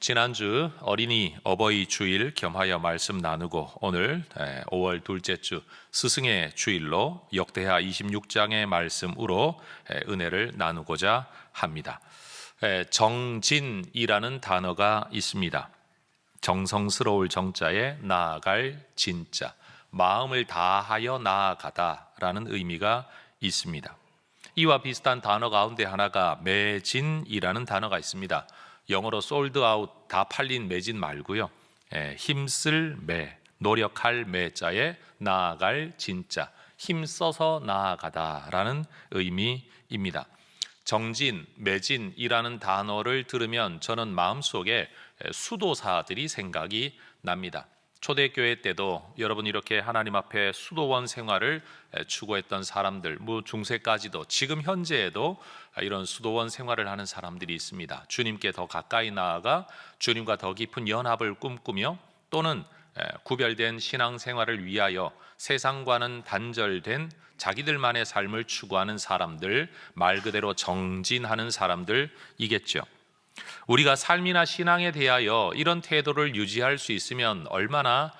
지난주 어린이 어버이 주일 겸하여 말씀 나누고 오늘 5월 둘째 주 스승의 주일로 역대하 26장의 말씀으로 은혜를 나누고자 합니다. 정진이라는 단어가 있습니다. 정성스러울 정자에 나아갈 진자, 마음을 다하여 나아가다라는 의미가 있습니다. 이와 비슷한 단어 가운데 하나가 매진이라는 단어가 있습니다. 영어로 sold out, 다 팔린 매진 말고요. 힘쓸 매, 노력할 매자에 나아갈 진짜, 힘써서 나아가다라는 의미입니다. 정진, 매진이라는 단어를 들으면 저는 마음속에 수도사들이 생각이 납니다. 초대교회 때도 여러분 이렇게 하나님 앞에 수도원 생활을 추구했던 사람들, 중세까지도 지금 현재에도 이런 수도원 생활을 하는 사람들이 있습니다. 주님께 더 가까이 나아가 주님과 더 깊은 연합을 꿈꾸며 또는 구별된 신앙생활을 위하여 세상과는 단절된 자기들만의 삶을 추구하는 사람들, 말 그대로 정진하는 사람들이겠죠. 우리가 삶이나 신앙에 대하여 이런 태도를 유지할 수 있으면 얼마나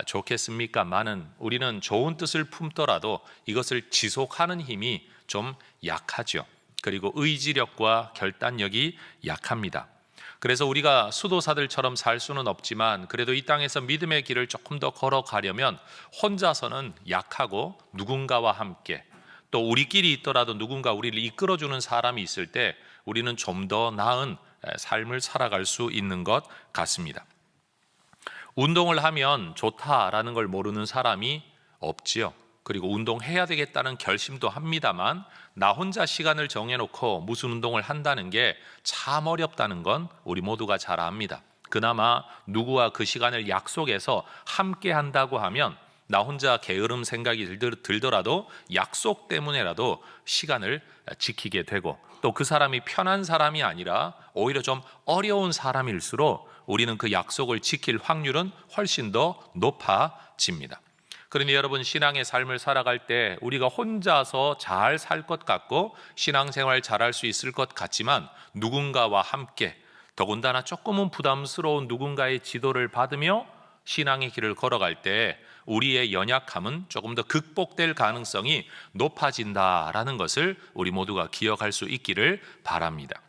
좋겠습니까마는 우리는 좋은 뜻을 품더라도 이것을 지속하는 힘이 좀 약하죠. 그리고 의지력과 결단력이 약합니다. 그래서 우리가 수도사들처럼 살 수는 없지만 그래도 이 땅에서 믿음의 길을 조금 더 걸어가려면 혼자서는 약하고 누군가와 함께 또 우리끼리 있더라도 누군가 우리를 이끌어주는 사람이 있을 때 우리는 좀 더 나은 삶을 살아갈 수 있는 것 같습니다. 운동을 하면 좋다라는 걸 모르는 사람이 없지요. 그리고 운동해야 되겠다는 결심도 합니다만 나 혼자 시간을 정해놓고 무슨 운동을 한다는 게 참 어렵다는 건 우리 모두가 잘 압니다. 그나마 누구와 그 시간을 약속해서 함께 한다고 하면 나 혼자 게으름 생각이 들더라도 약속 때문에라도 시간을 지키게 되고 또 그 사람이 편한 사람이 아니라 오히려 좀 어려운 사람일수록 우리는 그 약속을 지킬 확률은 훨씬 더 높아집니다. 그러니 여러분 신앙의 삶을 살아갈 때 우리가 혼자서 잘 살 것 같고 신앙생활 잘할 수 있을 것 같지만 누군가와 함께 더군다나 조금은 부담스러운 누군가의 지도를 받으며 신앙의 길을 걸어갈 때 우리의 연약함은 조금 더 극복될 가능성이 높아진다라는 것을 우리 모두가 기억할 수 있기를 바랍니다.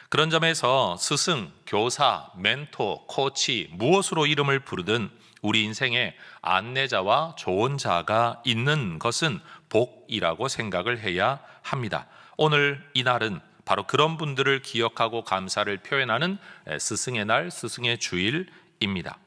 그런 점에서 스승, 교사, 멘토, 코치 무엇으로 이름을 부르든 우리 인생에 안내자와 조언자가 있는 것은 복이라고 생각을 해야 합니다. 오늘 이날은 바로 그런 분들을 기억하고 감사를 표현하는 스승의 날, 스승의 주일입니다.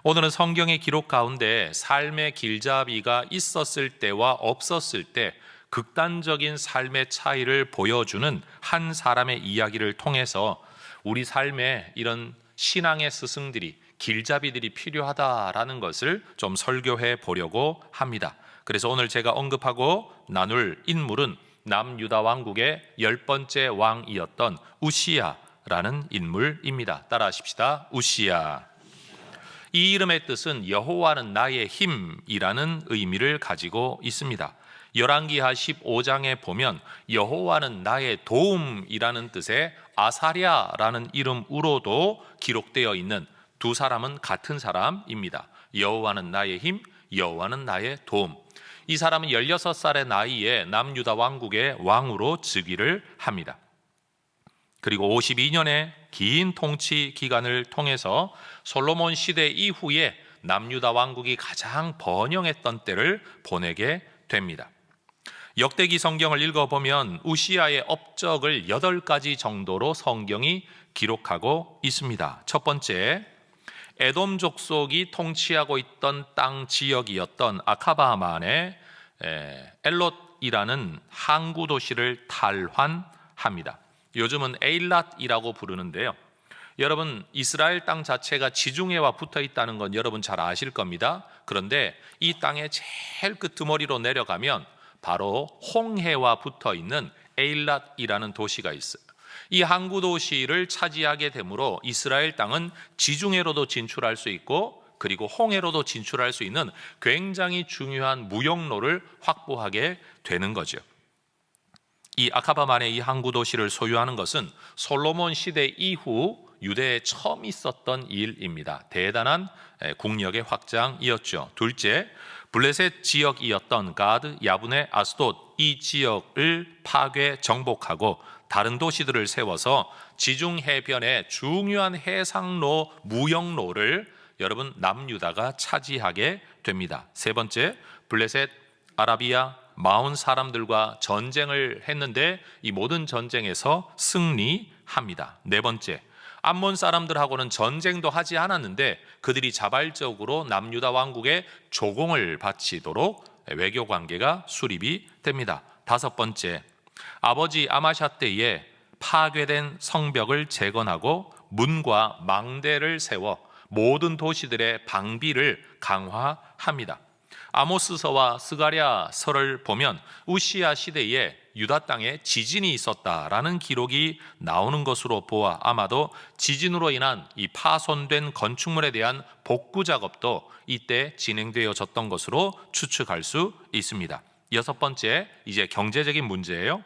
오늘은 성경의 기록 가운데 삶의 길잡이가 있었을 때와 없었을 때 극단적인 삶의 차이를 보여주는 한 사람의 이야기를 통해서 우리 삶에 이런 신앙의 스승들이, 길잡이들이 필요하다라는 것을 좀 설교해 보려고 합니다. 그래서 오늘 제가 언급하고 나눌 인물은 남유다 왕국의 10번째 왕이었던 우시야라는 인물입니다. 따라하십시다. 우시야. 이 이름의 뜻은 여호와는 나의 힘이라는 의미를 가지고 있습니다. 열왕기하 15장에 보면 여호와는 나의 도움이라는 뜻의 아사랴라는 이름으로도 기록되어 있는 두 사람은 같은 사람입니다. 여호와는 나의 힘, 여호와는 나의 도움. 이 사람은 16살의 나이에 남유다 왕국의 왕으로 즉위를 합니다. 그리고 52년의 긴 통치 기간을 통해서 솔로몬 시대 이후에 남유다 왕국이 가장 번영했던 때를 보내게 됩니다. 역대기 성경을 읽어보면 우시야의 업적을 8가지 정도로 성경이 기록하고 있습니다. 첫 번째, 에돔 족속이 통치하고 있던 땅 지역이었던 아카바만의 엘롯이라는 항구 도시를 탈환합니다. 요즘은 에일랏이라고 부르는데요. 여러분 이스라엘 땅 자체가 지중해와 붙어 있다는 건 여러분 잘 아실 겁니다. 그런데 이 땅의 제일 끄트머리로 내려가면 바로 홍해와 붙어 있는 에일랏이라는 도시가 있어요. 이 항구 도시를 차지하게 되므로 이스라엘 땅은 지중해로도 진출할 수 있고 그리고 홍해로도 진출할 수 있는 굉장히 중요한 무역로를 확보하게 되는 거죠. 이 아카바만의 이 항구 도시를 소유하는 것은 솔로몬 시대 이후 유대에 처음 있었던 일입니다. 대단한 국력의 확장이었죠. 둘째, 블레셋 지역이었던 가드, 야분의 아스돗 이 지역을 파괴 정복하고 다른 도시들을 세워서 지중 해변의 중요한 해상로, 무역로를 여러분 남유다가 차지하게 됩니다. 세 번째, 블레셋 아라비아 마온 사람들과 전쟁을 했는데 이 모든 전쟁에서 승리합니다. 네 번째, 암몬 사람들하고는 전쟁도 하지 않았는데 그들이 자발적으로 남유다 왕국에 조공을 바치도록 외교 관계가 수립이 됩니다. 다섯 번째, 아버지 아마샤 때에 파괴된 성벽을 재건하고 문과 망대를 세워 모든 도시들의 방비를 강화합니다. 아모스서와 스가랴서를 보면 우시야 시대에 유다 땅에 지진이 있었다라는 기록이 나오는 것으로 보아 아마도 지진으로 인한 이 파손된 건축물에 대한 복구 작업도 이때 진행되어졌던 것으로 추측할 수 있습니다. 여섯 번째, 이제 경제적인 문제예요.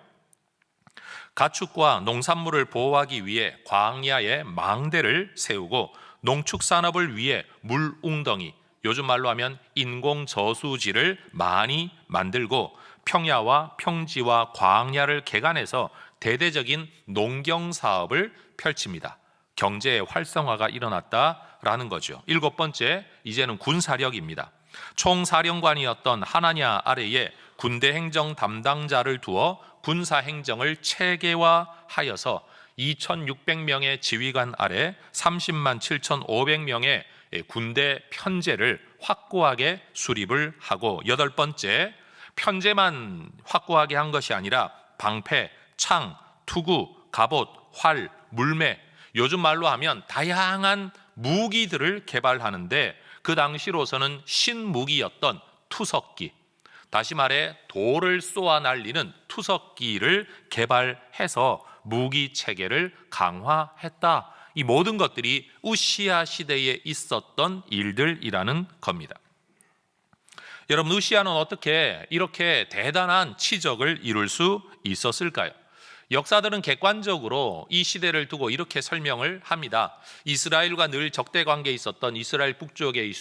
가축과 농산물을 보호하기 위해 광야에 망대를 세우고 농축산업을 위해 물웅덩이, 요즘 말로 하면 인공저수지를 많이 만들고 평야와 평지와 광야를 개간해서 대대적인 농경사업을 펼칩니다. 경제의 활성화가 일어났다라는 거죠. 일곱 번째, 이제는 군사력입니다. 총사령관이었던 하나냐 아래에 군대 행정 담당자를 두어 군사 행정을 체계화하여서 2,600명의 지휘관 아래 30만 7,500명의 군대 편제를 확고하게 수립을 하고, 여덟 번째, 편제만 확고하게 한 것이 아니라 방패, 창, 투구, 갑옷, 활, 물매, 요즘 말로 하면 다양한 무기들을 개발하는데 그 당시로서는 신무기였던 투석기, 다시 말해 돌을 쏘아 날리는 투석기를 개발해서 무기 체계를 강화했다. 이 모든 것들이 우시야 시대에 있었던 일들이라는 겁니다. 여러분, 우시야는 어떻게 이렇게 대단한 치적을 이룰 수 있었을까요? 역사들은 객관적으로 이 시대를 두고 이렇게 설명을 합니다. 이스라엘과 늘 적대 관계에 있었던 이스라엘 북쪽의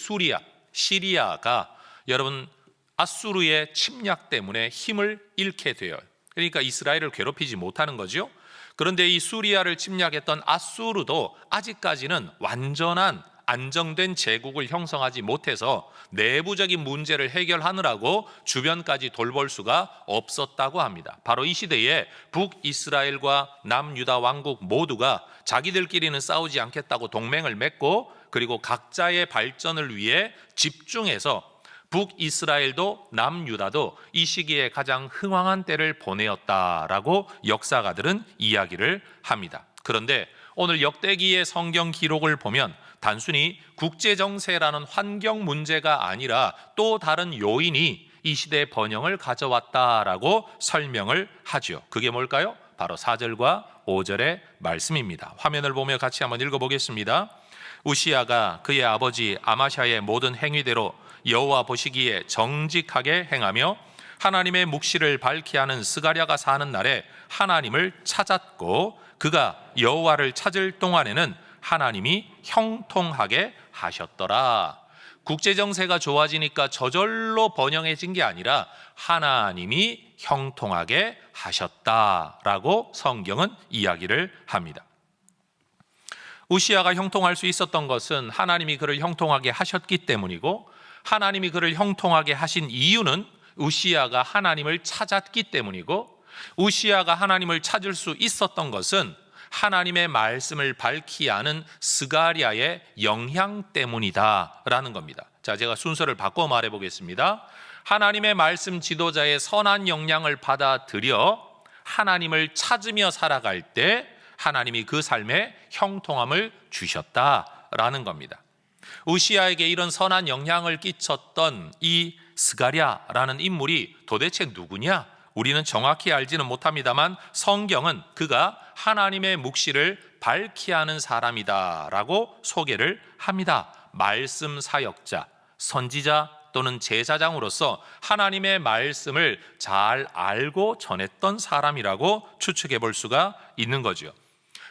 시리아가 여러분 아수르의 침략 때문에 힘을 잃게 돼요. 그러니까 이스라엘을 괴롭히지 못하는 거죠. 그런데 이 수리아를 침략했던 아수르도 아직까지는 완전한 안정된 제국을 형성하지 못해서 내부적인 문제를 해결하느라고 주변까지 돌볼 수가 없었다고 합니다. 바로 이 시대에 북이스라엘과 남유다 왕국 모두가 자기들끼리는 싸우지 않겠다고 동맹을 맺고, 그리고 각자의 발전을 위해 집중해서 북이스라엘도 남유다도 이 시기에 가장 흥왕한 때를 보내었다라고 역사가들은 이야기를 합니다. 그런데 오늘 역대기의 성경 기록을 보면 단순히 국제정세라는 환경 문제가 아니라 또 다른 요인이 이 시대의 번영을 가져왔다라고 설명을 하죠. 그게 뭘까요? 바로 4절과 5절의 말씀입니다. 화면을 보며 같이 한번 읽어보겠습니다. 우시야가 그의 아버지 아마샤의 모든 행위대로 여호와 보시기에 정직하게 행하며 하나님의 묵시를 밝히 하는 스가랴가 사는 날에 하나님을 찾았고, 그가 여호와를 찾을 동안에는 하나님이 형통하게 하셨더라. 국제정세가 좋아지니까 저절로 번영해진 게 아니라 하나님이 형통하게 하셨다라고 성경은 이야기를 합니다. 우시야가 형통할 수 있었던 것은 하나님이 그를 형통하게 하셨기 때문이고, 하나님이 그를 형통하게 하신 이유는 우시야가 하나님을 찾았기 때문이고, 우시야가 하나님을 찾을 수 있었던 것은 하나님의 말씀을 밝히 아는 스가랴의 영향 때문이다라는 겁니다. 자, 제가 순서를 바꿔 말해 보겠습니다. 하나님의 말씀 지도자의 선한 영향을 받아들여 하나님을 찾으며 살아갈 때 하나님이 그 삶에 형통함을 주셨다라는 겁니다. 우시야에게 이런 선한 영향을 끼쳤던 이 스가랴라는 인물이 도대체 누구냐? 우리는 정확히 알지는 못합니다만 성경은 그가 하나님의 묵시를 밝히 하는 사람이다라고 소개를 합니다. 말씀 사역자, 선지자 또는 제사장으로서 하나님의 말씀을 잘 알고 전했던 사람이라고 추측해 볼 수가 있는 거죠.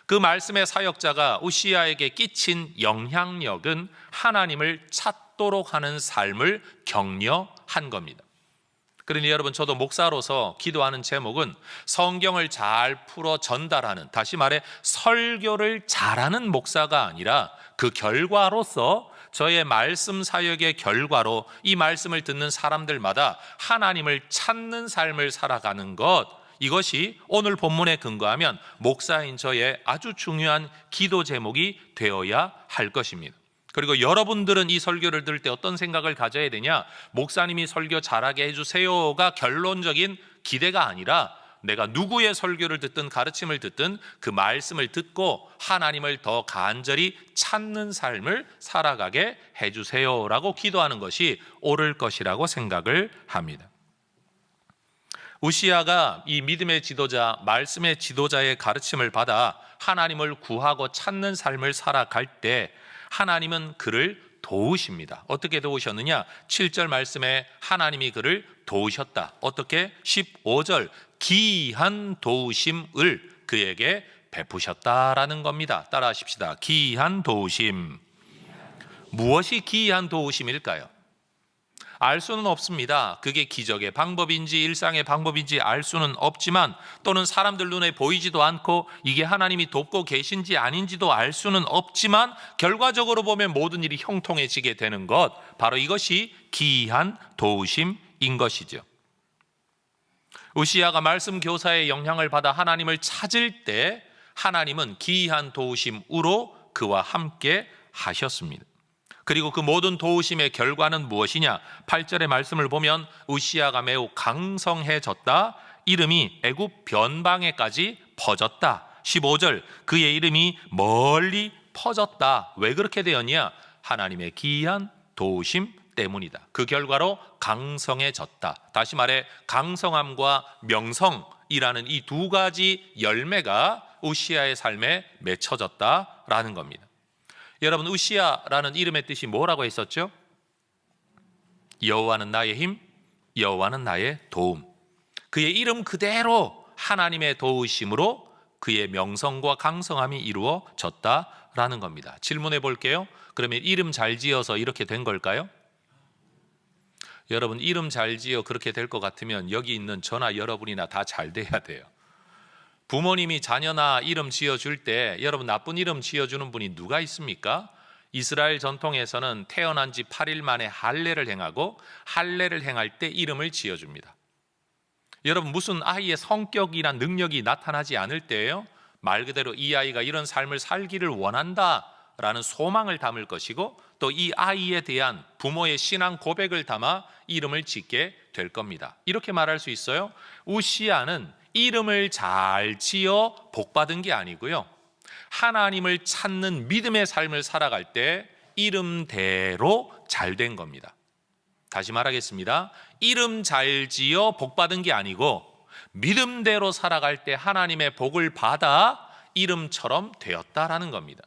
그 말씀의 사역자가 우시아에게 끼친 영향력은 하나님을 찾도록 하는 삶을 격려한 겁니다. 그러니 여러분, 저도 목사로서 기도하는 제목은 성경을 잘 풀어 전달하는, 다시 말해 설교를 잘하는 목사가 아니라 그 결과로서, 저의 말씀 사역의 결과로 이 말씀을 듣는 사람들마다 하나님을 찾는 삶을 살아가는 것, 이것이 오늘 본문에 근거하면 목사인 저의 아주 중요한 기도 제목이 되어야 할 것입니다. 그리고 여러분들은 이 설교를 들을 때 어떤 생각을 가져야 되냐? 목사님이 설교 잘하게 해주세요가 결론적인 기대가 아니라, 내가 누구의 설교를 듣든 가르침을 듣든 그 말씀을 듣고 하나님을 더 간절히 찾는 삶을 살아가게 해주세요라고 기도하는 것이 옳을 것이라고 생각을 합니다. 우시아가 이 믿음의 지도자, 말씀의 지도자의 가르침을 받아 하나님을 구하고 찾는 삶을 살아갈 때 하나님은 그를 도우십니다. 어떻게 도우셨느냐? 7절 말씀에 하나님이 그를 도우셨다. 어떻게? 15절 기이한 도우심을 그에게 베푸셨다라는 겁니다. 따라 하십시다. 기이한 도우심. 무엇이 기이한 도우심일까요? 알 수는 없습니다. 그게 기적의 방법인지 일상의 방법인지 알 수는 없지만, 또는 사람들 눈에 보이지도 않고 이게 하나님이 돕고 계신지 아닌지도 알 수는 없지만, 결과적으로 보면 모든 일이 형통해지게 되는 것, 바로 이것이 기이한 도우심인 것이죠. 우시아가 말씀 교사의 영향을 받아 하나님을 찾을 때 하나님은 기이한 도우심으로 그와 함께 하셨습니다. 그리고 그 모든 도우심의 결과는 무엇이냐? 8절의 말씀을 보면 우시아가 매우 강성해졌다. 이름이 애굽 변방에까지 퍼졌다. 15절 그의 이름이 멀리 퍼졌다. 왜 그렇게 되었냐? 하나님의 기이한 도우심 때문이다. 그 결과로 강성해졌다. 다시 말해 강성함과 명성이라는 이 두 가지 열매가 우시아의 삶에 맺혀졌다라는 겁니다. 여러분, 우시아라는 이름의 뜻이 뭐라고 했었죠? 여호와는 나의 힘, 여호와는 나의 도움. 그의 이름 그대로 하나님의 도우심으로 그의 명성과 강성함이 이루어졌다라는 겁니다. 질문해 볼게요. 그러면 이름 잘 지어서 이렇게 된 걸까요? 여러분, 이름 잘 지어 그렇게 될 것 같으면 여기 있는 저나 여러분이나 다 잘 돼야 돼요. 부모님이 자녀나 이름 지어줄 때 여러분, 나쁜 이름 지어주는 분이 누가 있습니까? 이스라엘 전통에서는 태어난 지 8일 만에 할례를 행하고 할례를 행할 때 이름을 지어줍니다. 여러분, 무슨 아이의 성격이나 능력이 나타나지 않을 때예요, 말 그대로 이 아이가 이런 삶을 살기를 원한다라는 소망을 담을 것이고, 또 이 아이에 대한 부모의 신앙 고백을 담아 이름을 짓게 될 겁니다. 이렇게 말할 수 있어요. 우시아는 이름을 잘 지어 복받은 게 아니고요, 하나님을 찾는 믿음의 삶을 살아갈 때 이름대로 잘 된 겁니다. 다시 말하겠습니다. 이름 잘 지어 복받은 게 아니고 믿음대로 살아갈 때 하나님의 복을 받아 이름처럼 되었다라는 겁니다.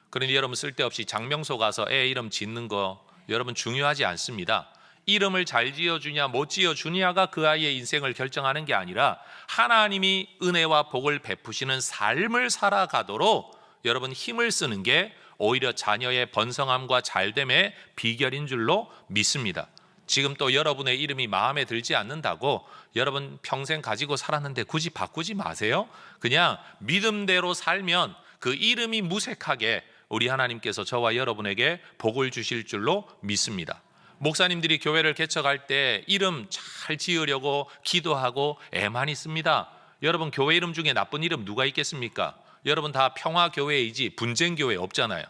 그러니 여러분, 쓸데없이 장명소 가서 애 이름 짓는 거 여러분 중요하지 않습니다. 이름을 잘 지어주냐 못 지어주냐가 그 아이의 인생을 결정하는 게 아니라 하나님이 은혜와 복을 베푸시는 삶을 살아가도록 여러분 힘을 쓰는 게 오히려 자녀의 번성함과 잘됨의 비결인 줄로 믿습니다. 지금 또 여러분의 이름이 마음에 들지 않는다고 여러분 평생 가지고 살았는데 굳이 바꾸지 마세요. 그냥 믿음대로 살면 그 이름이 무색하게 우리 하나님께서 저와 여러분에게 복을 주실 줄로 믿습니다. 목사님들이 교회를 개척할 때 이름 잘 지으려고 기도하고 애많이 씁니다. 여러분, 교회 이름 중에 나쁜 이름 누가 있겠습니까? 여러분 다 평화교회이지 분쟁교회 없잖아요.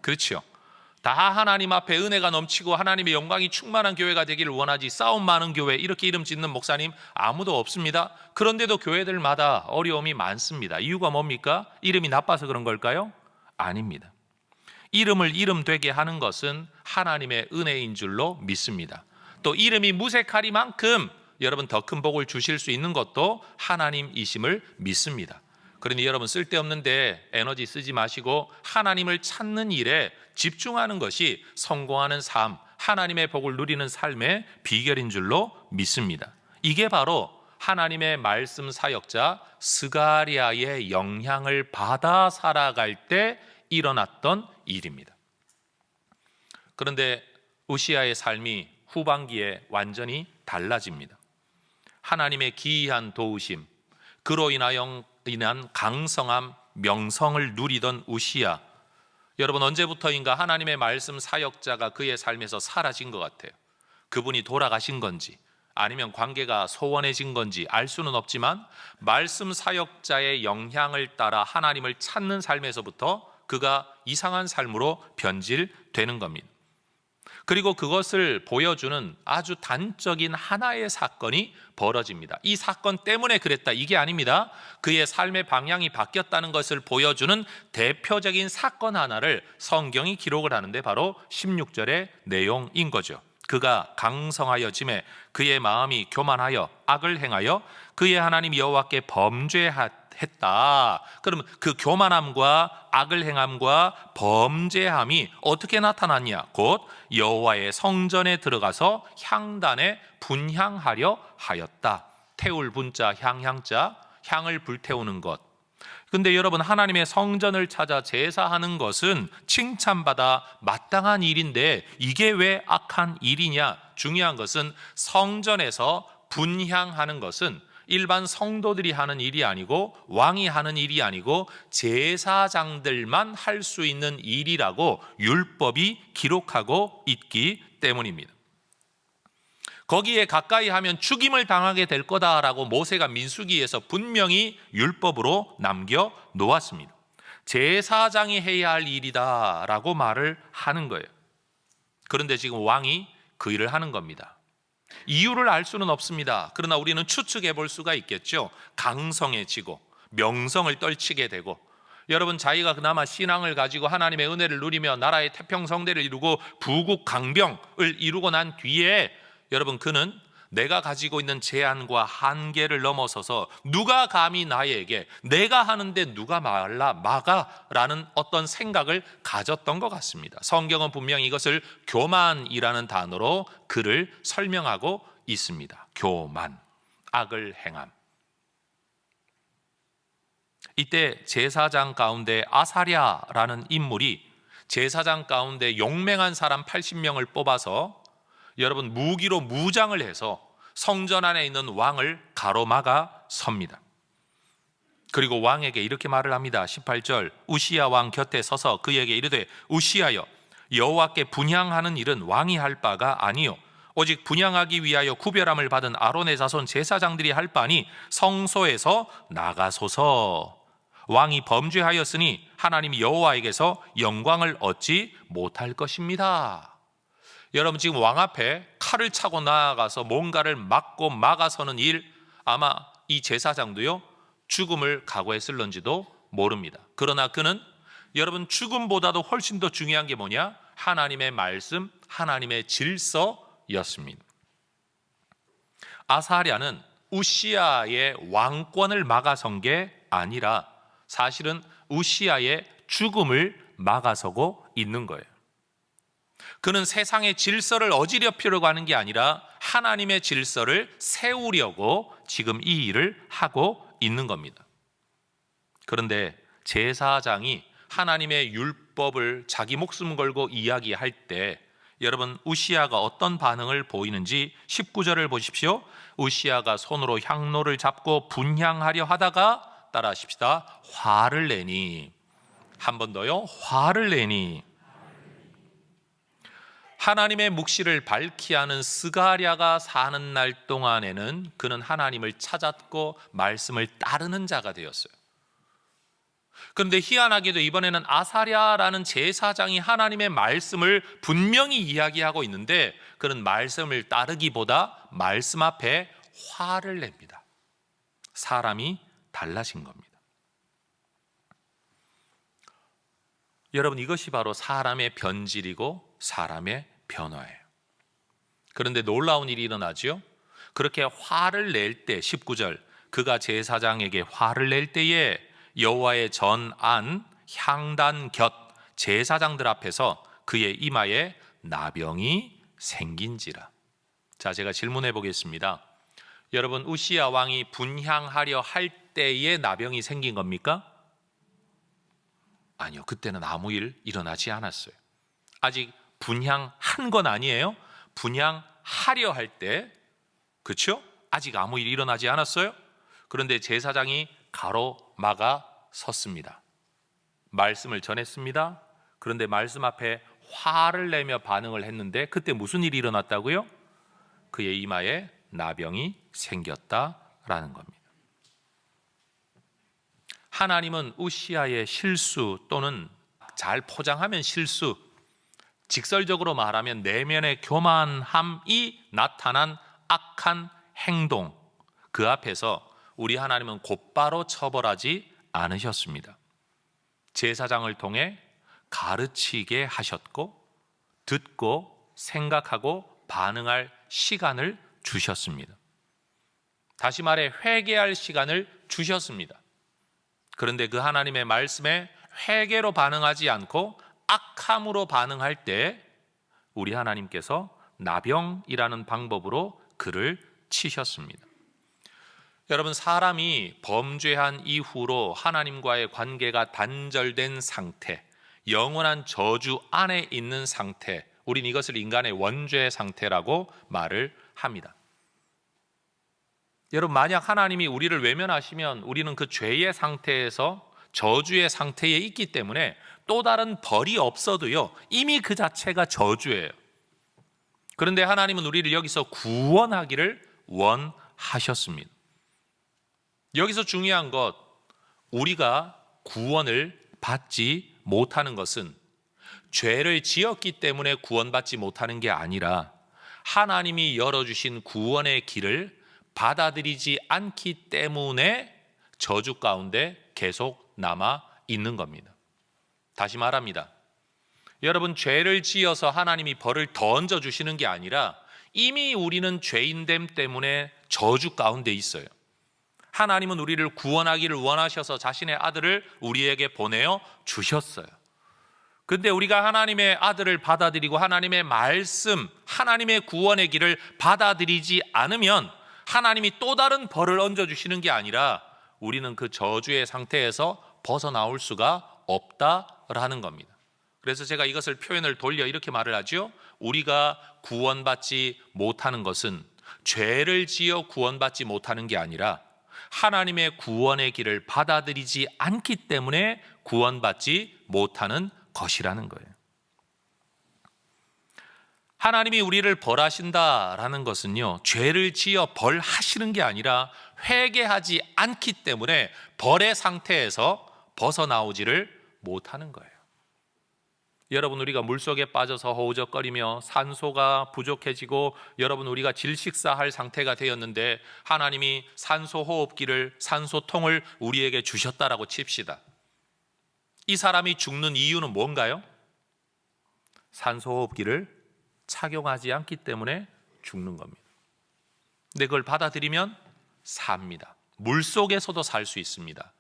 그렇죠? 다 하나님 앞에 은혜가 넘치고 하나님의 영광이 충만한 교회가 되기를 원하지, 싸움 많은 교회 이렇게 이름 짓는 목사님 아무도 없습니다. 그런데도 교회들마다 어려움이 많습니다. 이유가 뭡니까? 이름이 나빠서 그런 걸까요? 아닙니다. 이름을 이름 되게 하는 것은 하나님의 은혜인 줄로 믿습니다. 또 이름이 무색하리만큼 여러분 더 큰 복을 주실 수 있는 것도 하나님이심을 믿습니다. 그러니 여러분, 쓸데없는데 에너지 쓰지 마시고 하나님을 찾는 일에 집중하는 것이 성공하는 삶, 하나님의 복을 누리는 삶의 비결인 줄로 믿습니다. 이게 바로 하나님의 말씀 사역자 스가랴의 영향을 받아 살아갈 때 일어났던 일입니다. 그런데 우시야의 삶이 후반기에 완전히 달라집니다. 하나님의 기이한 도우심, 그로 인한 강성함, 명성을 누리던 우시야, 여러분 언제부터인가 하나님의 말씀 사역자가 그의 삶에서 사라진 것 같아요. 그분이 돌아가신 건지 아니면 관계가 소원해진 건지 알 수는 없지만 말씀 사역자의 영향을 따라 하나님을 찾는 삶에서부터 그가 이상한 삶으로 변질되는 겁니다. 그리고 그것을 보여주는 아주 단적인 하나의 사건이 벌어집니다. 이 사건 때문에 그랬다, 이게 아닙니다. 그의 삶의 방향이 바뀌었다는 것을 보여주는 대표적인 사건 하나를 성경이 기록을 하는데 바로 16절의 내용인 거죠. 그가 강성하여짐에 그의 마음이 교만하여 악을 행하여 그의 하나님 여호와께 범죄했다. 그러면 그 교만함과 악을 행함과 범죄함이 어떻게 나타났냐? 곧 여호와의 성전에 들어가서 향단에 분향하려 하였다. 태울 분자 향향자, 향을 불태우는 것. 근데 여러분, 하나님의 성전을 찾아 제사하는 것은 칭찬받아 마땅한 일인데 이게 왜 악한 일이냐? 중요한 것은 성전에서 분향하는 것은 일반 성도들이 하는 일이 아니고 왕이 하는 일이 아니고 제사장들만 할 수 있는 일이라고 율법이 기록하고 있기 때문입니다. 거기에 가까이 하면 죽임을 당하게 될 거다라고 모세가 민수기에서 분명히 율법으로 남겨 놓았습니다. 제사장이 해야 할 일이다라고 말을 하는 거예요. 그런데 지금 왕이 그 일을 하는 겁니다. 이유를 알 수는 없습니다. 그러나 우리는 추측해 볼 수가 있겠죠. 강성해지고 명성을 떨치게 되고, 여러분 자기가 그나마 신앙을 가지고 하나님의 은혜를 누리며 나라의 태평성대를 이루고 부국 강병을 이루고 난 뒤에 여러분 그는 내가 가지고 있는 제한과 한계를 넘어서서 누가 감히 나에게 내가 하는데 누가 막아라는 어떤 생각을 가졌던 것 같습니다. 성경은 분명히 이것을 교만이라는 단어로 그를 설명하고 있습니다. 교만, 악을 행함. 이때 제사장 가운데 아사랴라는 인물이 제사장 가운데 용맹한 사람 80명을 뽑아서 여러분 무기로 무장을 해서 성전 안에 있는 왕을 가로막아 섭니다. 그리고 왕에게 이렇게 말을 합니다. 18절, 우시야 왕 곁에 서서 그에게 이르되 우시야여, 여호와께 분향하는 일은 왕이 할 바가 아니요 오직 분향하기 위하여 구별함을 받은 아론의 자손 제사장들이 할 바니 성소에서 나가소서. 왕이 범죄하였으니 하나님 여호와에게서 영광을 얻지 못할 것입니다. 여러분 지금 왕 앞에 칼을 차고 나아가서 뭔가를 막고 막아서는 일, 아마 이 제사장도요 죽음을 각오했을런지도 모릅니다. 그러나 그는 여러분 죽음보다도 훨씬 더 중요한 게 뭐냐? 하나님의 말씀, 하나님의 질서였습니다. 아사랴는 우시야의 왕권을 막아선 게 아니라 사실은 우시야의 죽음을 막아서고 있는 거예요. 그는 세상의 질서를 어지럽히려고 하는 게 아니라 하나님의 질서를 세우려고 지금 이 일을 하고 있는 겁니다. 그런데 제사장이 하나님의 율법을 자기 목숨 걸고 이야기할 때 여러분 우시야가 어떤 반응을 보이는지 19절을 보십시오. 우시야가 손으로 향로를 잡고 분향하려 하다가 따라하십시다. 화를 내니. 한 번 더요. 화를 내니. 하나님의 묵시를 밝히 하는 스가랴가 사는 날 동안에는 그는 하나님을 찾았고 말씀을 따르는 자가 되었어요. 그런데 희한하게도 이번에는 아사랴라는 제사장이 하나님의 말씀을 분명히 이야기하고 있는데 그는 말씀을 따르기보다 말씀 앞에 화를 냅니다. 사람이 달라진 겁니다. 여러분 이것이 바로 사람의 변질이고 사람의 변화예요. 그런데 놀라운 일이 일어나죠. 그렇게 화를 낼 때 19절, 그가 제사장에게 화를 낼 때에 여호와의 전안 향단 곁 제사장들 앞에서 그의 이마에 나병이 생긴지라. 자, 제가 질문해 보겠습니다. 여러분 우시야 왕이 분향하려 할 때에 나병이 생긴 겁니까? 아니요. 그때는 아무 일 일어나지 않았어요. 아직 분향한 건 아니에요. 분향하려 할 때, 그렇죠? 아직 아무 일 일어나지 않았어요. 그런데 제사장이 가로막아 섰습니다. 말씀을 전했습니다. 그런데 말씀 앞에 화를 내며 반응을 했는데 그때 무슨 일이 일어났다고요? 그의 이마에 나병이 생겼다라는 겁니다. 하나님은 우시아의 실수 또는 잘 포장하면 실수, 직설적으로 말하면 내면의 교만함이 나타난 악한 행동, 그 앞에서 우리 하나님은 곧바로 처벌하지 않으셨습니다. 제사장을 통해 가르치게 하셨고 듣고 생각하고 반응할 시간을 주셨습니다. 다시 말해 회개할 시간을 주셨습니다. 그런데 그 하나님의 말씀에 회개로 반응하지 않고 악함으로 반응할 때 우리 하나님께서 나병이라는 방법으로 그를 치셨습니다. 여러분, 사람이 범죄한 이후로 하나님과의 관계가 단절된 상태, 영원한 저주 안에 있는 상태, 우린 이것을 인간의 원죄 상태라고 말을 합니다. 여러분, 만약 하나님이 우리를 외면하시면 우리는 그 죄의 상태에서 저주의 상태에 있기 때문에 또 다른 벌이 없어도요, 이미 그 자체가 저주예요. 그런데 하나님은 우리를 여기서 구원하기를 원하셨습니다. 여기서 중요한 것, 우리가 구원을 받지 못하는 것은 죄를 지었기 때문에 구원받지 못하는 게 아니라 하나님이 열어주신 구원의 길을 받아들이지 않기 때문에 저주 가운데 계속 남아 있는 겁니다. 다시 말합니다. 여러분, 죄를 지어서 하나님이 벌을 더 얹어주시는 게 아니라 이미 우리는 죄인됨 때문에 저주 가운데 있어요. 하나님은 우리를 구원하기를 원하셔서 자신의 아들을 우리에게 보내어 주셨어요. 근데 우리가 하나님의 아들을 받아들이고 하나님의 말씀, 하나님의 구원의 길을 받아들이지 않으면 하나님이 또 다른 벌을 얹어주시는 게 아니라 우리는 그 저주의 상태에서 벗어나올 수가 없다라는 겁니다. 그래서 제가 이것을 표현을 돌려 이렇게 말을 하죠. 우리가 구원받지 못하는 것은 죄를 지어 구원받지 못하는 게 아니라 하나님의 구원의 길을 받아들이지 않기 때문에 구원받지 못하는 것이라는 거예요. 하나님이 우리를 벌하신다라는 것은요, 죄를 지어 벌하시는 게 아니라 회개하지 않기 때문에 벌의 상태에서 벗어나오지를 못하는 거예요. 여러분, 우리가 물속에 빠져서 허우적거리며 산소가 부족해지고 여러분, 우리가 질식사할 상태가 되었는데 하나님이 산소 호흡기를, 산소통을 우리에게 주셨다라고 칩시다. 이 사람이 죽는 이유는 뭔가요? 산소 호흡기를 착용하지 않기 때문에 죽는 겁니다. 근데 그걸 받아들이면 삽니다. 물속에서도 살 수 있습니다.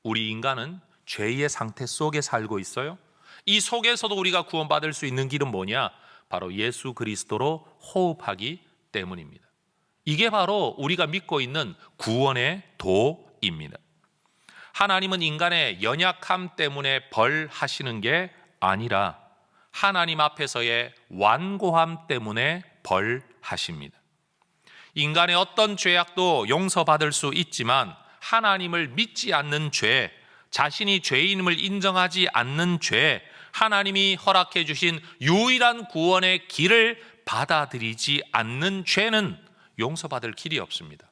우리 인간은 죄의 상태 속에 살고 있어요. 이 속에서도 우리가 구원받을 수 있는 길은 뭐냐? 바로 예수 그리스도로 호흡하기 때문입니다. 이게 바로 우리가 믿고 있는 구원의 도입니다. 하나님은 인간의 연약함 때문에 벌하시는 게 아니라 하나님 앞에서의 완고함 때문에 벌하십니다. 인간의 어떤 죄악도 용서받을 수 있지만 하나님을 믿지 않는 죄, 자신이 죄인임을 인정하지 않는 죄, 하나님이 허락해 주신 유일한 구원의 길을 받아들이지 않는 죄는 용서받을 길이 없습니다.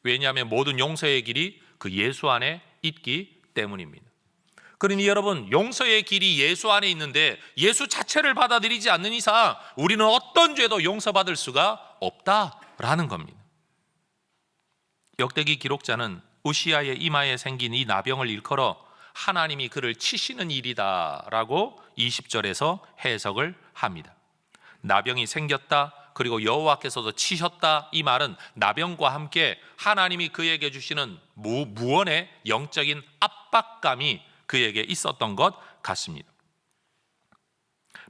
왜냐하면 모든 용서의 길이 그 예수 안에 있기 때문입니다. 그러니 여러분, 용서의 길이 예수 안에 있는데 예수 자체를 받아들이지 않는 이상 우리는 어떤 죄도 용서받을 수가 없다라는 겁니다. 역대기 기록자는 우시아의 이마에 생긴 이 나병을 일컬어 하나님이 그를 치시는 일이다라고 20절에서 해석을 합니다. 나병이 생겼다, 그리고 여호와께서도 치셨다, 이 말은 나병과 함께 하나님이 그에게 주시는 무언의 영적인 압박감이 그에게 있었던 것 같습니다.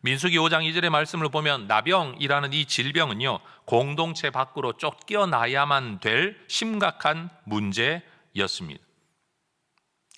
민수기 5장 2절의 말씀을 보면 나병이라는 이 질병은요, 공동체 밖으로 쫓겨나야만 될 심각한 문제였습니다.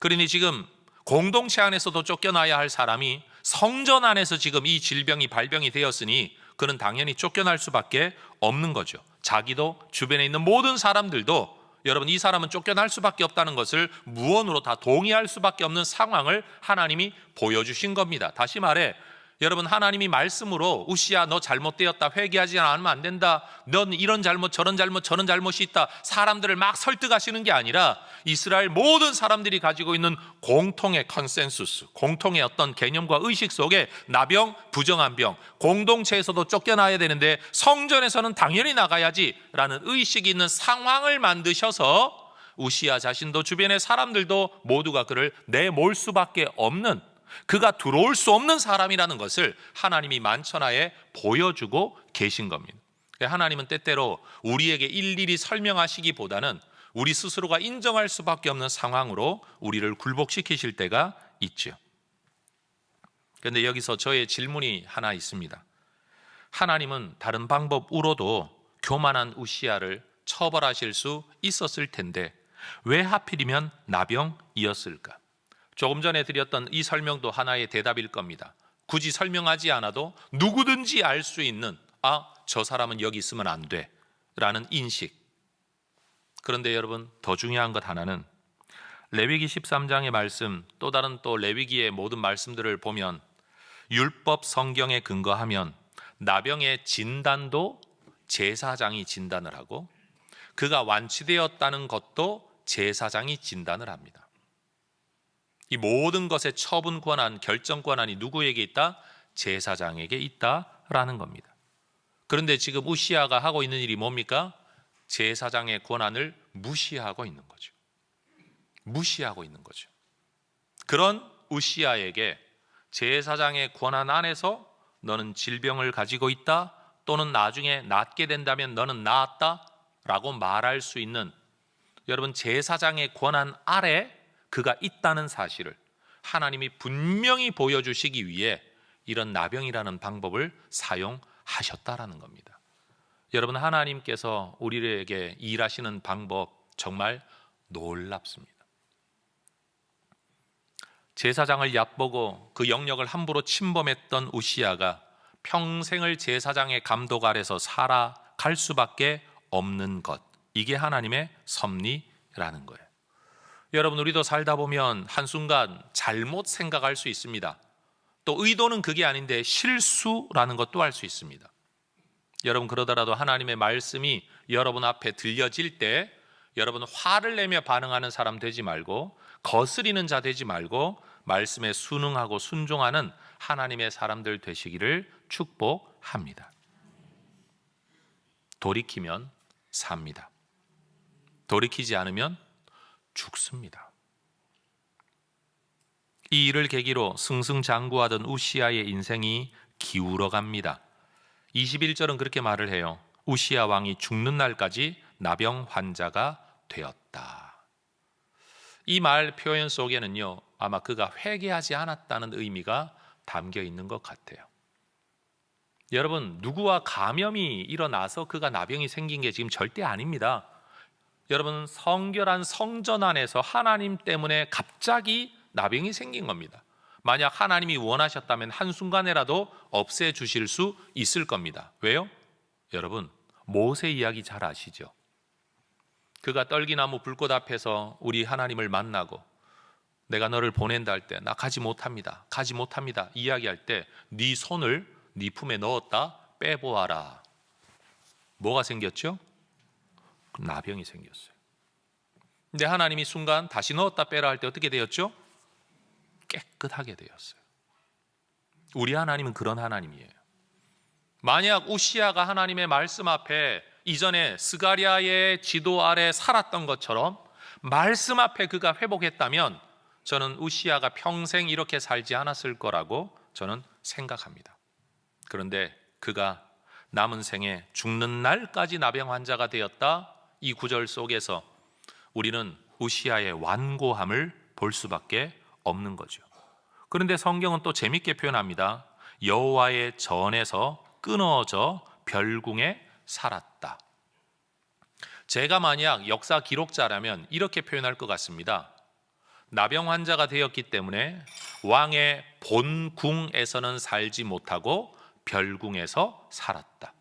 그러니 지금 공동체 안에서도 쫓겨나야 할 사람이 성전 안에서 지금 이 질병이 발병이 되었으니 그는 당연히 쫓겨날 수밖에 없는 거죠. 자기도 주변에 있는 모든 사람들도 여러분 이 사람은 쫓겨날 수밖에 없다는 것을 무언으로 다 동의할 수밖에 없는 상황을 하나님이 보여주신 겁니다. 다시 말해 여러분 하나님이 말씀으로 우시야 너 잘못되었다, 회개하지 않으면 안 된다, 넌 이런 잘못 저런 잘못 저런 잘못이 있다, 사람들을 막 설득하시는 게 아니라 이스라엘 모든 사람들이 가지고 있는 공통의 컨센서스, 공통의 어떤 개념과 의식 속에 나병, 부정한 병, 공동체에서도 쫓겨나야 되는데 성전에서는 당연히 나가야지 라는 의식이 있는 상황을 만드셔서 우시야 자신도 주변의 사람들도 모두가 그를 내몰 수밖에 없는, 그가 들어올 수 없는 사람이라는 것을 하나님이 만천하에 보여주고 계신 겁니다. 하나님은 때때로 우리에게 일일이 설명하시기보다는 우리 스스로가 인정할 수밖에 없는 상황으로 우리를 굴복시키실 때가 있죠. 그런데 여기서 저의 질문이 하나 있습니다. 하나님은 다른 방법으로도 교만한 우시야를 처벌하실 수 있었을 텐데 왜 하필이면 나병이었을까? 조금 전에 드렸던 이 설명도 하나의 대답일 겁니다. 굳이 설명하지 않아도 누구든지 알 수 있는 저 사람은 여기 있으면 안 돼 라는 인식. 그런데 여러분 더 중요한 것 하나는 레위기 13장의 말씀, 또 다른 또 레위기의 모든 말씀들을 보면 율법 성경에 근거하면 나병의 진단도 제사장이 진단을 하고 그가 완치되었다는 것도 제사장이 진단을 합니다. 이 모든 것의 처분 권한, 결정 권한이 누구에게 있다? 제사장에게 있다라는 겁니다. 그런데 지금 우시야가 하고 있는 일이 뭡니까? 제사장의 권한을 무시하고 있는 거죠. 무시하고 있는 거죠. 그런 우시야에게 제사장의 권한 안에서 너는 질병을 가지고 있다, 또는 나중에 낫게 된다면 너는 나았다 라고 말할 수 있는, 여러분 제사장의 권한 아래 그가 있다는 사실을 하나님이 분명히 보여주시기 위해 이런 나병이라는 방법을 사용하셨다라는 겁니다. 여러분 하나님께서 우리에게 일하시는 방법 정말 놀랍습니다. 제사장을 얕보고 그 영역을 함부로 침범했던 우시야가 평생을 제사장의 감독 아래서 살아갈 수밖에 없는 것, 이게 하나님의 섭리라는 거예요. 여러분 우리도 살다 보면 한순간 잘못 생각할 수 있습니다. 또 의도는 그게 아닌데 실수라는 것도 할 수 있습니다. 여러분 그러더라도 하나님의 말씀이 여러분 앞에 들려질 때 여러분 화를 내며 반응하는 사람 되지 말고, 거스리는 자 되지 말고 말씀에 순응하고 순종하는 하나님의 사람들 되시기를 축복합니다. 돌이키면 삽니다. 돌이키지 않으면 죽습니다. 이 일을 계기로 승승장구하던 우시야의 인생이 기울어 갑니다. 21절은 그렇게 말을 해요. 우시야 왕이 죽는 날까지 나병 환자가 되었다. 이 말 표현 속에는요, 아마 그가 회개하지 않았다는 의미가 담겨 있는 것 같아요. 여러분 누구와 감염이 일어나서 그가 나병이 생긴 게 지금 절대 아닙니다. 여러분 성결한 성전 안에서 하나님 때문에 갑자기 나병이 생긴 겁니다. 만약 하나님이 원하셨다면 한순간에라도 없애주실 수 있을 겁니다. 왜요? 여러분 모세 이야기 잘 아시죠? 그가 떨기나무 불꽃 앞에서 우리 하나님을 만나고 내가 너를 보낸다 할 때 나 가지 못합니다, 가지 못합니다 이야기할 때 네 손을 네 품에 넣었다 빼보아라. 뭐가 생겼죠? 나병이 생겼어요. 근데 하나님이 순간 다시 넣었다 빼라 할 때 어떻게 되었죠? 깨끗하게 되었어요. 우리 하나님은 그런 하나님이에요. 만약 우시야가 하나님의 말씀 앞에 이전에 스가랴의 지도 아래 살았던 것처럼 말씀 앞에 그가 회복했다면 저는 우시야가 평생 이렇게 살지 않았을 거라고 저는 생각합니다. 그런데 그가 남은 생에 죽는 날까지 나병 환자가 되었다. 이 구절 속에서 우리는 우시야의 완고함을 볼 수밖에 없는 거죠. 그런데 성경은 또 재밌게 표현합니다. 여호와의 전에서 끊어져 별궁에 살았다. 제가 만약 역사 기록자라면 이렇게 표현할 것 같습니다. 나병 환자가 되었기 때문에 왕의 본궁에서는 살지 못하고 별궁에서 살았다.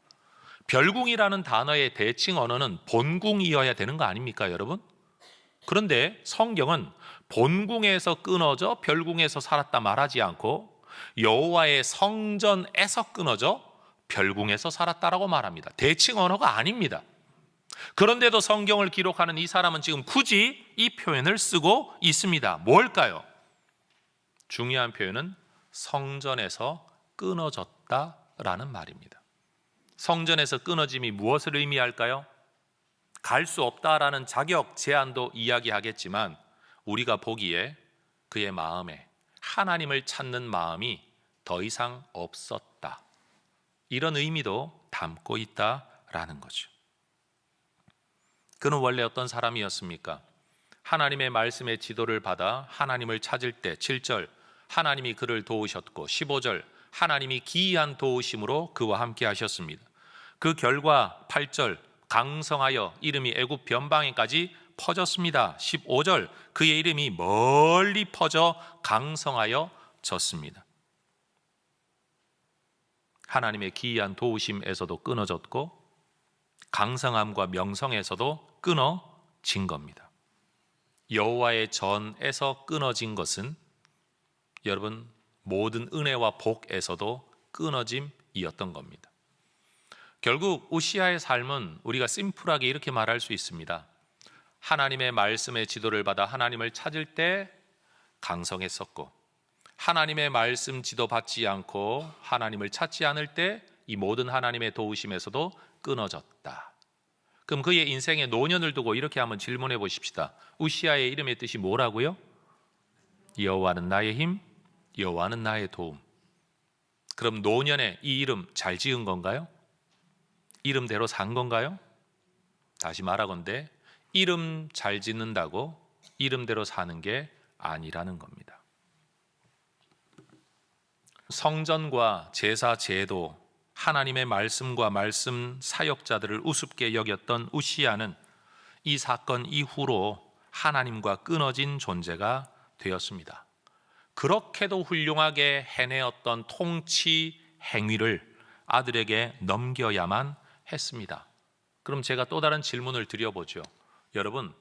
별궁이라는 단어의 대칭 언어는 본궁이어야 되는 거 아닙니까, 여러분? 그런데 성경은 본궁에서 끊어져 별궁에서 살았다 말하지 않고 여호와의 성전에서 끊어져 별궁에서 살았다라고 말합니다. 대칭 언어가 아닙니다. 그런데도 성경을 기록하는 이 사람은 지금 굳이 이 표현을 쓰고 있습니다. 뭘까요? 중요한 표현은 성전에서 끊어졌다라는 말입니다. 성전에서 끊어짐이 무엇을 의미할까요? 갈 수 없다라는 자격 제한도 이야기하겠지만 우리가 보기에 그의 마음에 하나님을 찾는 마음이 더 이상 없었다, 이런 의미도 담고 있다라는 거죠. 그는 원래 어떤 사람이었습니까? 하나님의 말씀의 지도를 받아 하나님을 찾을 때 7절 하나님이 그를 도우셨고 15절 하나님이 기이한 도우심으로 그와 함께 하셨습니다. 그 결과 8절 강성하여 이름이 애굽 변방에까지 퍼졌습니다. 15절 그의 이름이 멀리 퍼져 강성하여 졌습니다. 하나님의 기이한 도우심에서도 끊어졌고 강성함과 명성에서도 끊어진 겁니다. 여호와의 전에서 끊어진 것은 여러분 모든 은혜와 복에서도 끊어짐이었던 겁니다. 결국 우시아의 삶은 우리가 심플하게 이렇게 말할 수 있습니다. 하나님의 말씀의 지도를 받아 하나님을 찾을 때 강성했었고 하나님의 말씀 지도 받지 않고 하나님을 찾지 않을 때 이 모든 하나님의 도우심에서도 끊어졌다. 그럼 그의 인생의 노년을 두고 이렇게 한번 질문해 보십시다. 우시아의 이름의 뜻이 뭐라고요? 여호와는 나의 힘, 여호와는 나의 도움. 그럼 노년에 이 이름 잘 지은 건가요? 이름대로 산 건가요? 다시 말하건대 이름 잘 짓는다고 이름대로 사는 게 아니라는 겁니다. 성전과 제사 제도, 하나님의 말씀과 말씀 사역자들을 우습게 여겼던 우시아는 이 사건 이후로 하나님과 끊어진 존재가 되었습니다. 그렇게도 훌륭하게 해내었던 통치 행위를 아들에게 넘겨야만 했습니다. 그럼 제가 또 다른 질문을 드려보죠. 여러분,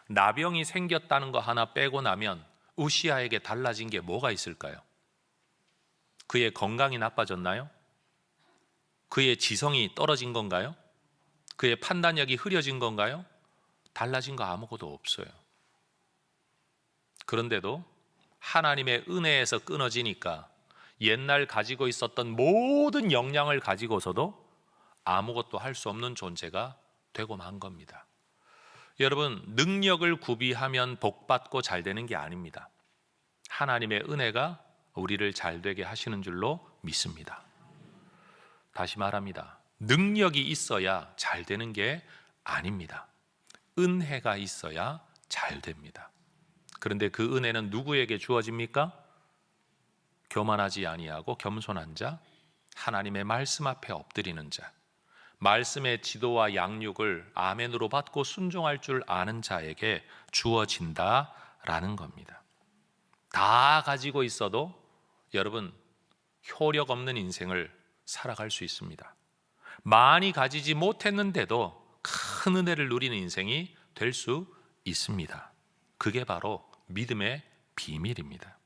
나병이 생겼다는 거 하나 빼고 나면 우시아에게 달라진 게 뭐가 있을까요? 그의 건강이 나빠졌나요? 그의 지성이 떨어진 건가요? 그의 판단력이 흐려진 건가요? 달라진 거 아무것도 없어요. 그런데도 하나님의 은혜에서 끊어지니까 옛날 가지고 있었던 모든 역량을 가지고서도 아무것도 할 수 없는 존재가 되고 만 겁니다. 여러분, 능력을 구비하면 복받고 잘 되는 게 아닙니다. 하나님의 은혜가 우리를 잘 되게 하시는 줄로 믿습니다. 다시 말합니다. 능력이 있어야 잘 되는 게 아닙니다. 은혜가 있어야 잘 됩니다. 그런데 그 은혜는 누구에게 주어집니까? 교만하지 아니하고 겸손한 자, 하나님의 말씀 앞에 엎드리는 자, 말씀의 지도와 양육을 아멘으로 받고 순종할 줄 아는 자에게 주어진다라는 겁니다. 다 가지고 있어도 여러분 효력 없는 인생을 살아갈 수 있습니다. 많이 가지지 못했는데도 큰 은혜를 누리는 인생이 될 수 있습니다. 그게 바로 믿음의 비밀입니다.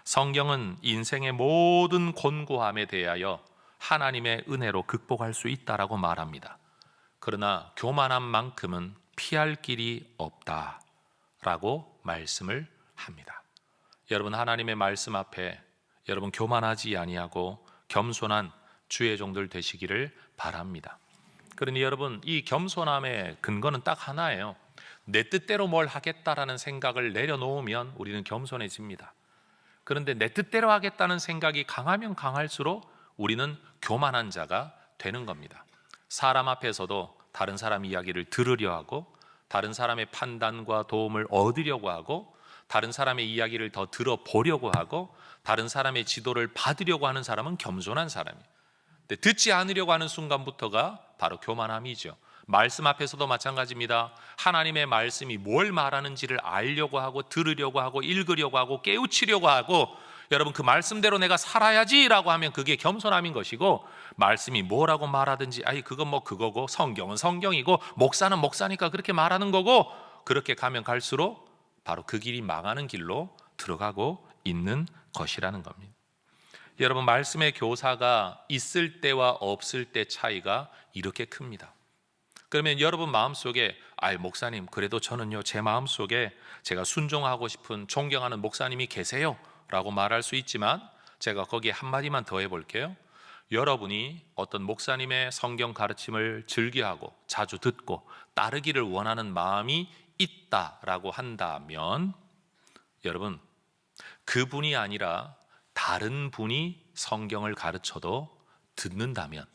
성경은 인생의 모든 곤고함에 대하여 하나님의 은혜로 극복할 수 있다라고 말합니다. 그러나 교만한 만큼은 피할 길이 없다라고 말씀을 합니다. 여러분, 하나님의 말씀 앞에 여러분 교만하지 아니하고 겸손한 주의 종들 되시기를 바랍니다. 그러니 여러분, 이 겸손함의 근거는 딱 하나예요. 내 뜻대로 뭘 하겠다라는 생각을 내려놓으면 우리는 겸손해집니다. 그런데 내 뜻대로 하겠다는 생각이 강하면 강할수록 우리는 교만한 자가 되는 겁니다. 사람 앞에서도 다른 사람 이야기를 들으려 하고 다른 사람의 판단과 도움을 얻으려고 하고 다른 사람의 이야기를 더 들어보려고 하고 다른 사람의 지도를 받으려고 하는 사람은 겸손한 사람이에요. 근데 듣지 않으려고 하는 순간부터가 바로 교만함이죠. 말씀 앞에서도 마찬가지입니다. 하나님의 말씀이 뭘 말하는지를 알려고 하고 들으려고 하고 읽으려고 하고 깨우치려고 하고 여러분 그 말씀대로 내가 살아야지라고 하면 그게 겸손함인 것이고, 말씀이 뭐라고 말하든지 아이 그건 뭐 그거고 성경은 성경이고 목사는 목사니까 그렇게 말하는 거고, 그렇게 가면 갈수록 바로 그 길이 망하는 길로 들어가고 있는 것이라는 겁니다. 여러분 말씀의 교사가 있을 때와 없을 때 차이가 이렇게 큽니다. 그러면 여러분 마음속에 목사님 그래도 저는요 제 마음속에 제가 순종하고 싶은 존경하는 목사님이 계세요 라고 말할 수 있지만, 제가 거기에 한마디만 더 해볼게요. 여러분이 어떤 목사님의 성경 가르침을 즐겨하고 자주 듣고 따르기를 원하는 마음이 있다라고 한다면, 여러분 그분이 아니라 다른 분이 성경을 가르쳐도 듣는다면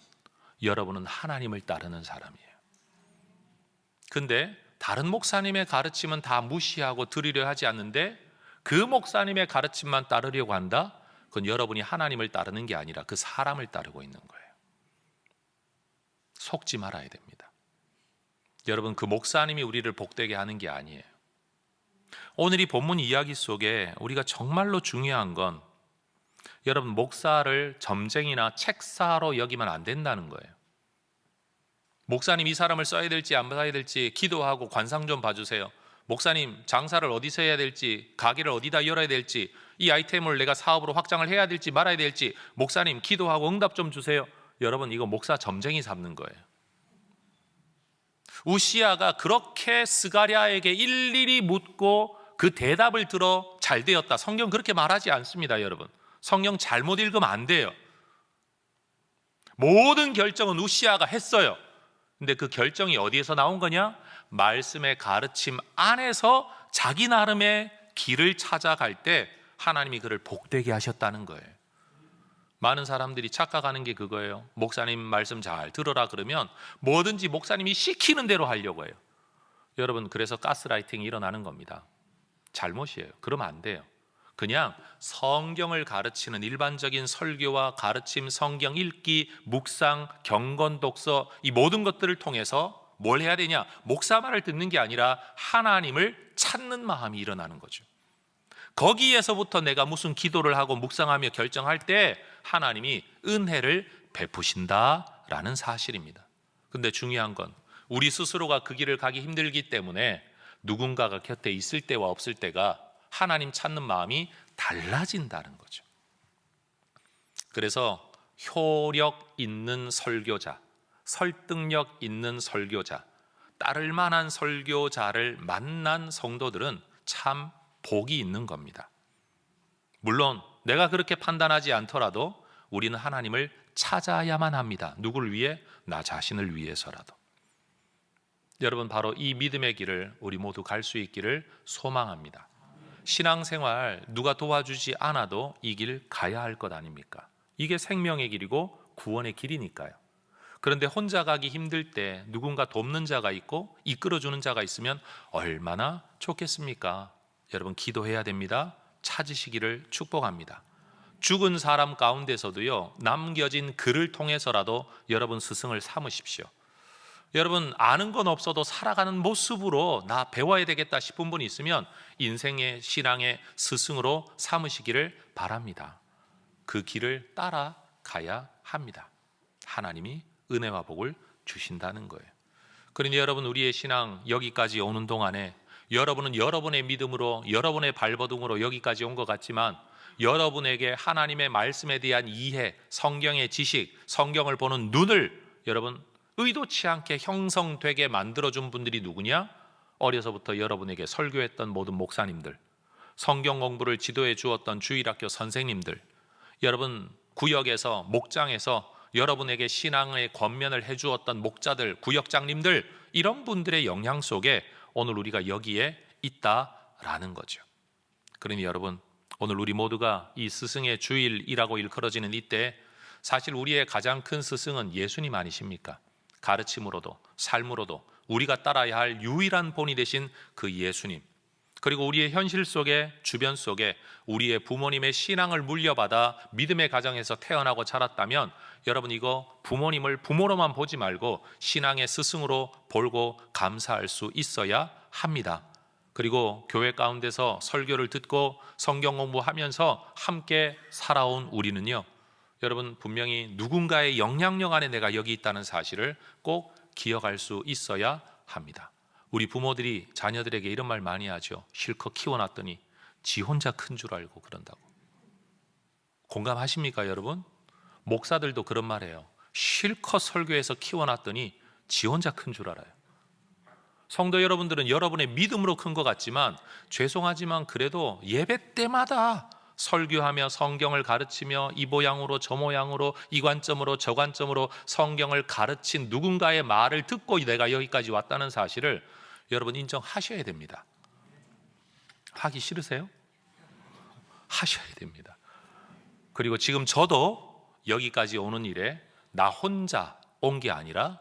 여러분은 하나님을 따르는 사람이에요. 근데 다른 목사님의 가르침은 다 무시하고 들으려 하지 않는데 그 목사님의 가르침만 따르려고 한다? 그건 여러분이 하나님을 따르는 게 아니라 그 사람을 따르고 있는 거예요. 속지 말아야 됩니다. 여러분 그 목사님이 우리를 복되게 하는 게 아니에요. 오늘 이 본문 이야기 속에 우리가 정말로 중요한 건, 여러분 목사를 점쟁이나 책사로 여기면 안 된다는 거예요. 목사님 이 사람을 써야 될지 안 써야 될지 기도하고 관상 좀 봐주세요. 목사님 장사를 어디서 해야 될지, 가게를 어디다 열어야 될지, 이 아이템을 내가 사업으로 확장을 해야 될지 말아야 될지 목사님 기도하고 응답 좀 주세요. 여러분 이거 목사 점쟁이 삼는 거예요. 우시아가 그렇게 스가랴에게 일일이 묻고 그 대답을 들어 잘 되었다, 성경 그렇게 말하지 않습니다. 여러분 성경 잘못 읽으면 안 돼요. 모든 결정은 우시아가 했어요. 근데 그 결정이 어디에서 나온 거냐? 말씀의 가르침 안에서 자기 나름의 길을 찾아갈 때 하나님이 그를 복되게 하셨다는 거예요. 많은 사람들이 착각하는 게 그거예요. 목사님 말씀 잘 들어라 그러면 뭐든지 목사님이 시키는 대로 하려고 해요. 여러분 그래서 가스라이팅이 일어나는 겁니다. 잘못이에요. 그러면 안 돼요. 그냥 성경을 가르치는 일반적인 설교와 가르침, 성경 읽기, 묵상, 경건 독서, 이 모든 것들을 통해서 뭘 해야 되냐? 목사 말을 듣는 게 아니라 하나님을 찾는 마음이 일어나는 거죠. 거기에서부터 내가 무슨 기도를 하고 묵상하며 결정할 때 하나님이 은혜를 베푸신다라는 사실입니다. 근데 중요한 건 우리 스스로가 그 길을 가기 힘들기 때문에 누군가가 곁에 있을 때와 없을 때가 하나님 찾는 마음이 달라진다는 거죠. 그래서 효력 있는 설교자, 설득력 있는 설교자, 따를 만한 설교자를 만난 성도들은 참 복이 있는 겁니다. 물론 내가 그렇게 판단하지 않더라도 우리는 하나님을 찾아야만 합니다. 누구를 위해? 나 자신을 위해서라도. 여러분 바로 이 믿음의 길을 우리 모두 갈 수 있기를 소망합니다. 신앙생활 누가 도와주지 않아도 이 길 가야 할 것 아닙니까? 이게 생명의 길이고 구원의 길이니까요. 그런데 혼자 가기 힘들 때 누군가 돕는 자가 있고 이끌어주는 자가 있으면 얼마나 좋겠습니까? 여러분 기도해야 됩니다. 찾으시기를 축복합니다. 죽은 사람 가운데서도요 남겨진 글을 통해서라도 여러분 스승을 삼으십시오. 여러분 아는 건 없어도 살아가는 모습으로 나 배워야 되겠다 싶은 분이 있으면 인생의 신앙의 스승으로 삼으시기를 바랍니다. 그 길을 따라가야 합니다. 하나님이 은혜와 복을 주신다는 거예요. 그러니 여러분 우리의 신앙 여기까지 오는 동안에 여러분은 여러분의 믿음으로 여러분의 발버둥으로 여기까지 온 것 같지만 여러분에게 하나님의 말씀에 대한 이해, 성경의 지식, 성경을 보는 눈을 여러분 의도치 않게 형성되게 만들어준 분들이 누구냐? 어려서부터 여러분에게 설교했던 모든 목사님들, 성경 공부를 지도해 주었던 주일학교 선생님들, 여러분 구역에서 목장에서 여러분에게 신앙의 권면을 해주었던 목자들, 구역장님들, 이런 분들의 영향 속에 오늘 우리가 여기에 있다라는 거죠. 그러니 여러분 오늘 우리 모두가 이 스승의 주일이라고 일컬어지는 이때 사실 우리의 가장 큰 스승은 예수님 아니십니까? 가르침으로도 삶으로도 우리가 따라야 할 유일한 본이 되신 그 예수님, 그리고 우리의 현실 속에, 주변 속에 우리의 부모님의 신앙을 물려받아 믿음의 가정에서 태어나고 자랐다면 여러분, 이거 부모님을 부모로만 보지 말고 신앙의 스승으로 보고 감사할 수 있어야 합니다. 그리고 교회 가운데서 설교를 듣고 성경 공부하면서 함께 살아온 우리는요, 여러분, 분명히 누군가의 영향력 안에 내가 여기 있다는 사실을 꼭 기억할 수 있어야 합니다. 우리 부모들이 자녀들에게 이런 말 많이 하죠. 실컷 키워놨더니 지 혼자 큰 줄 알고 그런다고. 공감하십니까, 여러분? 목사들도 그런 말 해요. 실컷 설교해서 키워놨더니 지 혼자 큰 줄 알아요. 성도 여러분들은 여러분의 믿음으로 큰 것 같지만 죄송하지만 그래도 예배 때마다 설교하며 성경을 가르치며 이 모양으로 저 모양으로 이 관점으로 저 관점으로 성경을 가르친 누군가의 말을 듣고 내가 여기까지 왔다는 사실을 여러분 인정하셔야 됩니다. 하기 싫으세요? 하셔야 됩니다. 그리고 지금 저도 여기까지 오는 일에 나 혼자 온 게 아니라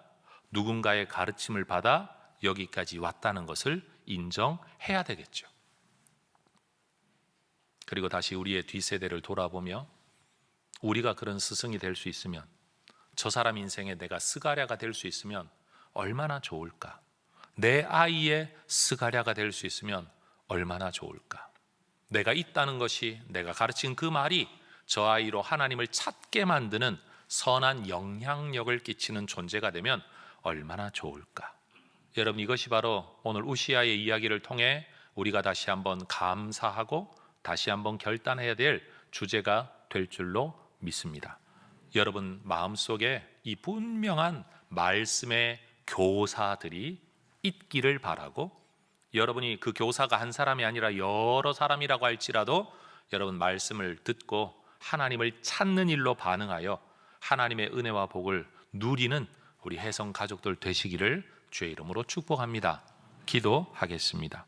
누군가의 가르침을 받아 여기까지 왔다는 것을 인정해야 되겠죠. 그리고 다시 우리의 뒷세대를 돌아보며 우리가 그런 스승이 될 수 있으면, 저 사람 인생에 내가 스가랴가 될 수 있으면 얼마나 좋을까? 내 아이의 스가랴가 될 수 있으면 얼마나 좋을까? 내가 있다는 것이, 내가 가르친 그 말이 저 아이로 하나님을 찾게 만드는 선한 영향력을 끼치는 존재가 되면 얼마나 좋을까? 여러분, 이것이 바로 오늘 우시아의 이야기를 통해 우리가 다시 한번 감사하고 다시 한번 결단해야 될 주제가 될 줄로 믿습니다. 여러분 마음속에 이 분명한 말씀의 교사들이 있기를 바라고, 여러분이 그 교사가 한 사람이 아니라 여러 사람이라고 할지라도 여러분 말씀을 듣고 하나님을 찾는 일로 반응하여 하나님의 은혜와 복을 누리는 우리 혜성 가족들 되시기를 주의 이름으로 축복합니다. 기도하겠습니다.